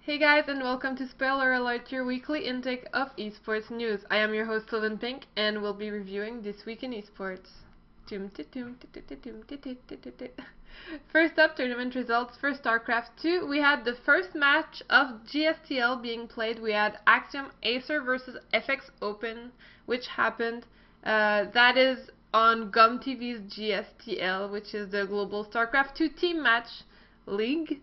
Hey guys, and welcome to Spoiler Alert, your weekly intake of esports news. I am your host Livinpink, and we'll be reviewing This Week in Esports. First up, tournament results for StarCraft 2. We had the first match of GSTL being played. We had Axiom Acer versus FX Open, which happened. That is on GUM TV's GSTL, which is the global StarCraft 2 team match league.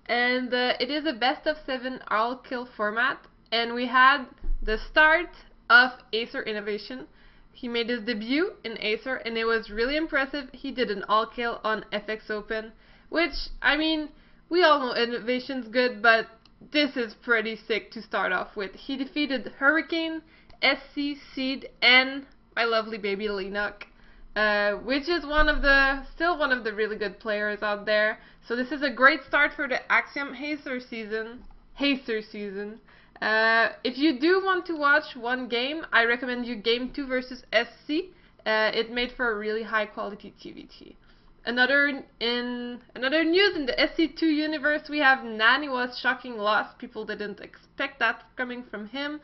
And it is a best of 7 all kill format, and we had the start of Acer Innovation. He made his debut in Acer and it was really impressive. He did an all kill on FX Open, which, I mean, we all know Innovation's good, but this is pretty sick to start off with. He defeated Hurricane, SC, Seed, and my lovely baby Lennox, which is still one of the really good players out there. So this is a great start for the Axiom Acer season. If you do want to watch one game, I recommend you Game 2 versus SC. It made for a really high quality TVT. Another news in the SC2 universe, we have Naniwa's shocking loss. People didn't expect that coming from him,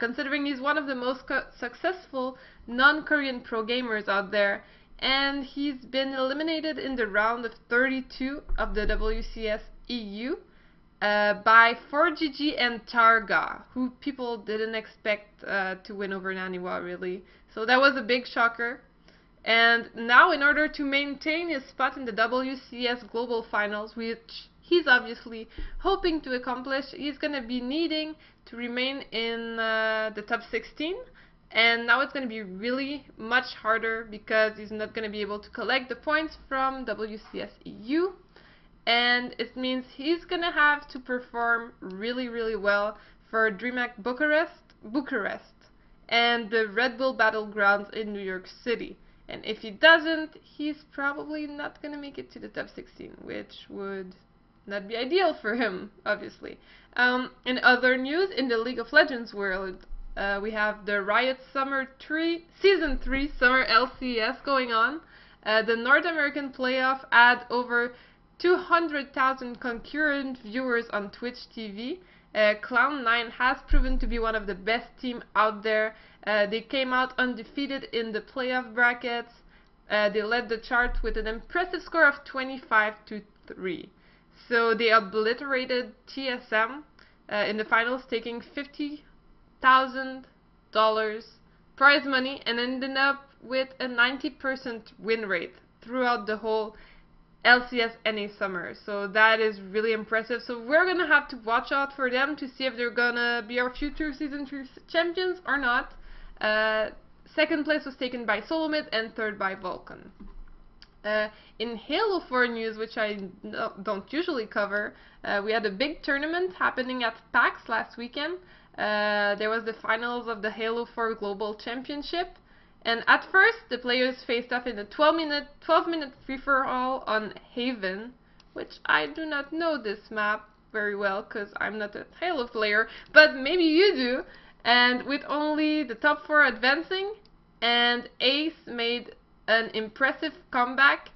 considering he's one of the most successful non-Korean pro gamers out there. And he's been eliminated in the round of 32 of the WCS EU by 4GG and Targa, who people didn't expect to win over Naniwa, really. So that was a big shocker. And now, in order to maintain his spot in the WCS Global Finals, which he's obviously hoping to accomplish, he's going to be needing to remain in the top 16. And now it's going to be really much harder because he's not going to be able to collect the points from WCS EU. And it means he's going to have to perform really, really well for DreamHack Bucharest and the Red Bull Battlegrounds in New York City. And if he doesn't, he's probably not going to make it to the top 16, which would not be ideal for him, obviously. In other news, in the League of Legends world, we have the Riot Season 3 Summer LCS going on. The North American playoff had over 200,000 concurrent viewers on Twitch TV. Cloud9 has proven to be one of the best teams out there. They came out undefeated in the playoff brackets. They led the chart with an impressive score of 25-3. So they obliterated TSM in the finals, taking $50,000 prize money and ended up with a 90% win rate throughout the whole LCS any summer. So that is really impressive. So we're gonna have to watch out for them to see if they're gonna be our future Season 3 champions or not. Second place was taken by Solomid and third by Vulcan. In Halo 4 news, which I don't usually cover, we had a big tournament happening at PAX last weekend. There was the finals of the Halo 4 Global Championship. And at first, the players faced off in a 12-minute free-for-all on Haven, which I do not know this map very well because I'm not a Halo player, but maybe you do. And with only the top 4 advancing, and Ace made an impressive comeback.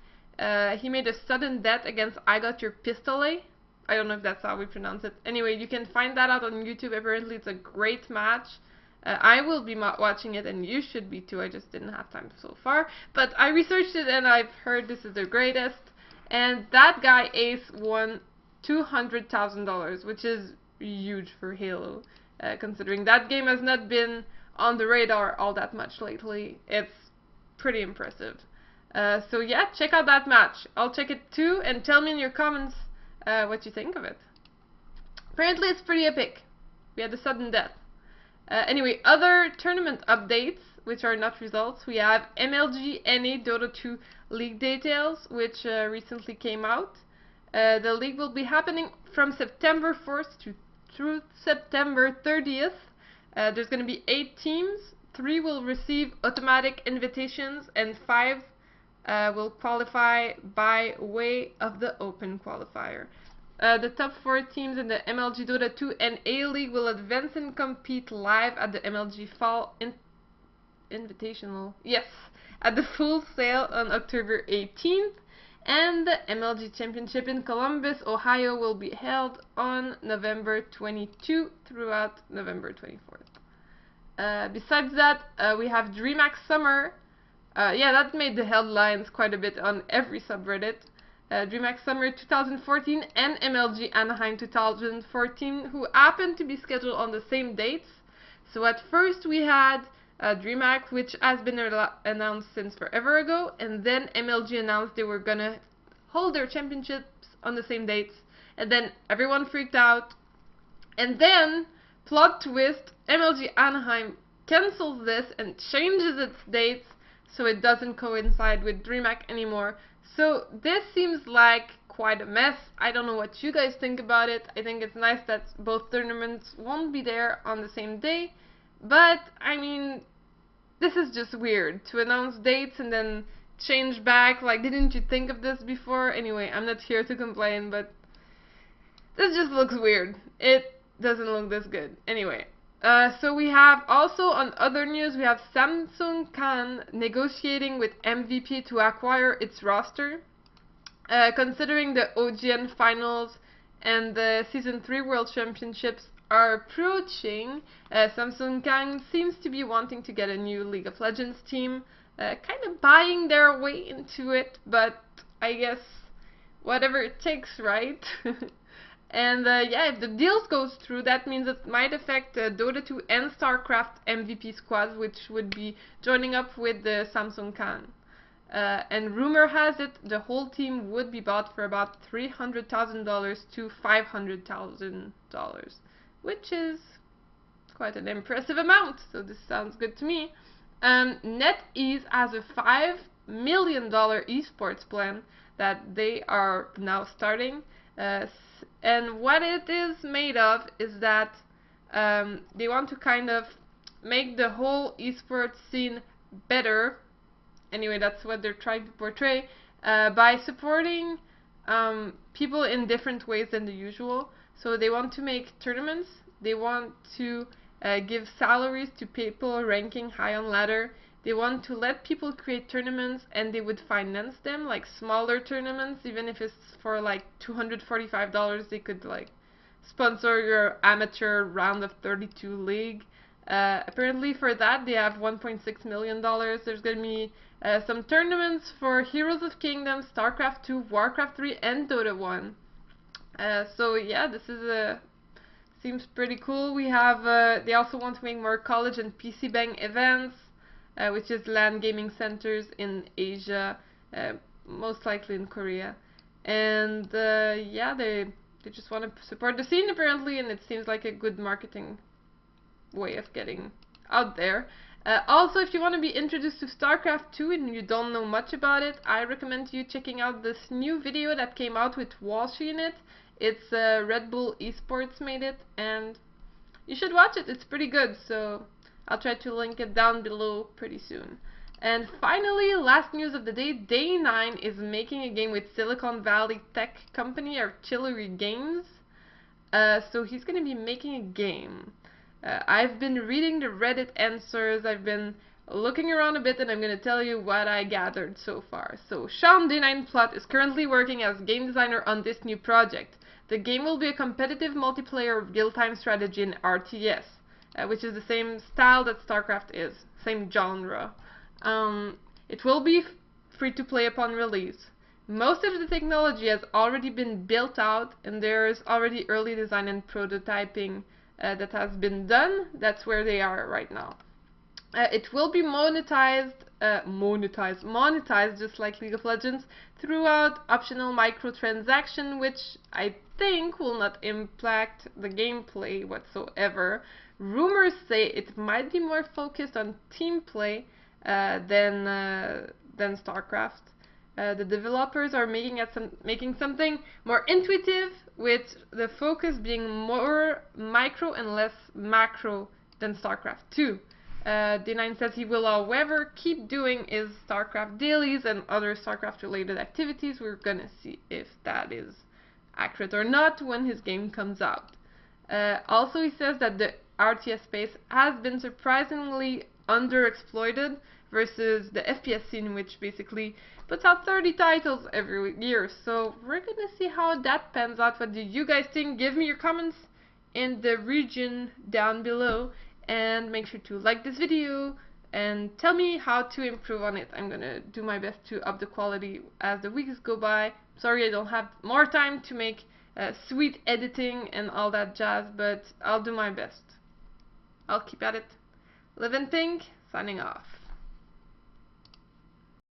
He made a sudden death against I Got Your Pistolet. I don't know if that's how we pronounce it. Anyway, you can find that out on YouTube. Apparently, it's a great match. I will be watching it, and you should be too. I just didn't have time so far. But I researched it, and I've heard this is the greatest. And that guy, Ace, won $200,000, which is huge for Halo. Considering that game has not been on the radar all that much lately. It's pretty impressive. So yeah, check out that match. I'll check it too, and tell me in your comments what you think of it. Apparently it's pretty epic. We had a sudden death. Anyway, other tournament updates, which are not results. We have MLG NA Dota 2 league details, which recently came out. The league will be happening from September 4th through September 30th. There's going to be 8 teams. 3 will receive automatic invitations, and 5 will qualify by way of the open qualifier. The top 4 teams in the MLG Dota 2 and A League will advance and compete live at the MLG Fall Invitational. Yes, at the Full Sail on October 18th. And the MLG Championship in Columbus, Ohio will be held on November 22 throughout November 24th. Besides that, we have DreamHack Summer. Yeah, that made the headlines quite a bit on every subreddit. DreamHack Summer 2014 and MLG Anaheim 2014, who happened to be scheduled on the same dates. So at first we had DreamHack, which has been announced since forever ago, and then MLG announced they were gonna hold their championships on the same dates, and then everyone freaked out, and then, plot twist, MLG Anaheim cancels this and changes its dates so it doesn't coincide with DreamHack anymore. So this seems like quite a mess. I don't know what you guys think about it. I think it's nice that both tournaments won't be there on the same day, but I mean, this is just weird to announce dates and then change back. Like, didn't you think of this before? Anyway, I'm not here to complain, but this just looks weird. It doesn't look this good. Anyway, so we have also on other news, we have Samsung Can negotiating with MVP to acquire its roster. Considering the OGN finals and the Season 3 World Championships are approaching, Samsung Can seems to be wanting to get a new League of Legends team, kind of buying their way into it, but I guess whatever it takes, right? And yeah, if the deals goes through, that means it might affect Dota 2 and StarCraft MVP squads, which would be joining up with the Samsung Can. And rumor has it the whole team would be bought for about $300,000 to $500,000, which is quite an impressive amount, so this sounds good to me. NetEase has a $5 million eSports plan that they are now starting, and what it is made of is that they want to kind of make the whole eSports scene better. Anyway, that's what they're trying to portray, by supporting people in different ways than the usual. So they want to make tournaments, they want to give salaries to people ranking high on ladder, they want to let people create tournaments and they would finance them, like smaller tournaments, even if it's for like $245, they could like sponsor your amateur round of 32 league. Apparently for that they have $1.6 million. There's going to be some tournaments for Heroes of Kingdom, StarCraft 2, Warcraft 3, and Dota 1. So yeah, this is seems pretty cool. We have they also want to make more college and PC Bang events, which is LAN gaming centers in Asia, most likely in Korea. And yeah, they just want to support the scene apparently, and it seems like a good marketing way of getting out there. Also, if you want to be introduced to StarCraft 2 and you don't know much about it, I recommend you checking out this new video that came out with Walshy in it. It's Red Bull eSports made it, and you should watch it. It's pretty good, so I'll try to link it down below pretty soon. And finally, last news of the day, Day9 is making a game with Silicon Valley tech company Artillery Games. So he's going to be making a game. I've been reading the Reddit answers, I've been looking around a bit, and I'm going to tell you what I gathered so far. So Sean Day9 Plot is currently working as game designer on this new project. The game will be a competitive multiplayer real-time strategy in RTS, which is the same style that StarCraft is, same genre. It will be free to play upon release. Most of the technology has already been built out, and there's already early design and prototyping that has been done. That's where they are right now. It will be monetized just like League of Legends, throughout optional microtransaction, which I think will not impact the gameplay whatsoever. Rumors say it might be more focused on team play than StarCraft. The developers are making something more intuitive, with the focus being more micro and less macro than StarCraft 2. D9 says he will, however, keep doing his StarCraft dailies and other StarCraft related activities. We're gonna see if that is accurate or not when his game comes out. Also, he says that the RTS space has been surprisingly underexploited, versus the FPS scene, which basically puts out 30 titles every year. So we're gonna see how that pans out. What do you guys think? Give me your comments in the region down below, and make sure to like this video and tell me how to improve on it. I'm gonna do my best to up the quality as the weeks go by. Sorry I don't have more time to make sweet editing and all that jazz, but I'll do my best. I'll keep at it. Livinpink, signing off.